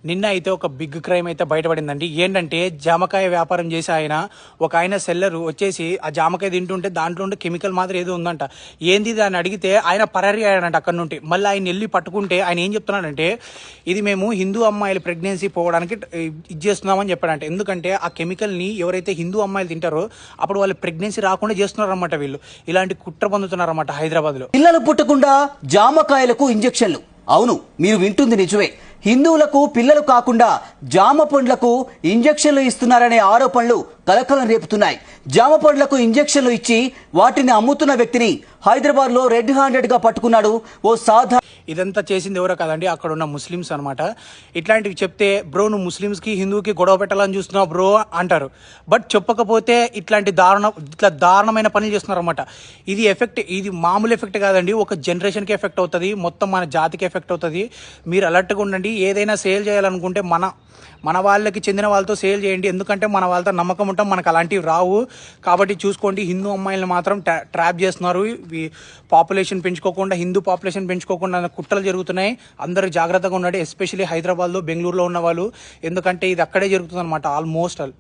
నిన్న అయితే ఒక బిగ్ క్రైమ్ అయితే బయటపడిందండి. ఏంటంటే జామకాయ వ్యాపారం చేసే ఒక ఆయన సెల్లరు వచ్చేసి ఆ జామకాయ తింటుంటే దాంట్లో ఉండే కెమికల్ మాత్రం ఏదో ఉందంట. ఏంది అని అడిగితే ఆయన పరారీ అయ్యాడంట అక్కడ నుండి. మళ్ళీ ఆయన వెళ్ళి పట్టుకుంటే ఆయన ఏం చెప్తున్నాడంటే ఇది మేము హిందూ అమ్మాయిలు ప్రెగ్నెన్సీ పోవడానికి ఇది చేస్తున్నామని చెప్పాడంట. ఎందుకంటే ఆ కెమికల్ని ఎవరైతే హిందూ అమ్మాయిలు తింటారో అప్పుడు వాళ్ళు ప్రెగ్నెన్సీ రాకుండా చేస్తున్నారన్నమాట. వీళ్ళు ఇలాంటి కుట్ర పొందుతున్నారన్నమాట హైదరాబాద్లో. పిల్లలు పుట్టకుండా జామకాయలకు ఇంజెక్షన్లు. అవును, మీరు వింటుంది నిజమే. హిందువులకు పిల్లలు కాకుండా జామ పండ్లకు ఇంజెక్షన్లు ఇస్తున్నారనే ఆరోపణలు కలకలం రేపుతున్నాయి. జామ పండ్లకు ఇంజెక్షన్లు ఇచ్చి వాటిని అమ్ముతున్న వ్యక్తిని హైదరాబాద్ లో రెడ్ హ్యాండెడ్ గా పట్టుకున్నాడు ఓ సాధారణ. ఇదంతా చేసింది ఎవరో కాదండి, అక్కడ ఉన్న ముస్లిమ్స్ అనమాట. ఇట్లాంటివి చెప్తే బ్రో నువ్వు ముస్లిమ్స్కి హిందూకి గొడవ పెట్టాలని చూస్తున్నావు బ్రో అంటారు. బట్ చెప్పకపోతే ఇట్లా దారుణమైన పనులు చేస్తున్నారు అనమాట. ఇది మామూలు ఎఫెక్ట్ కాదండి, ఒక జనరేషన్కి ఎఫెక్ట్ అవుతుంది, మొత్తం మన జాతికి ఎఫెక్ట్ అవుతుంది. మీరు అలర్ట్గా ఉండండి. ఏదైనా సేల్ చేయాలనుకుంటే మన వాళ్ళకి చెందిన వాళ్ళతో సేల్ చేయండి. ఎందుకంటే మన వాళ్ళతో నమ్మకం ఉంటాం, మనకు అలాంటివి రావు. కాబట్టి చూసుకోండి, హిందూ అమ్మాయిలను మాత్రం ట్రాప్ చేస్తున్నారు. పాపులేషన్ పెంచుకోకుండా, హిందూ పాపులేషన్ పెంచుకోకుండా కుట్రలు జరుగుతున్నాయి. అందరూ జాగ్రత్తగా ఉండండి, ఎస్పెషల్లీ హైదరాబాద్లో, బెంగళూరులో ఉన్న వాళ్ళు. ఎందుకంటే ఇది అక్కడే జరుగుతుంది అనమాట ఆల్మోస్ట్ ఆల్.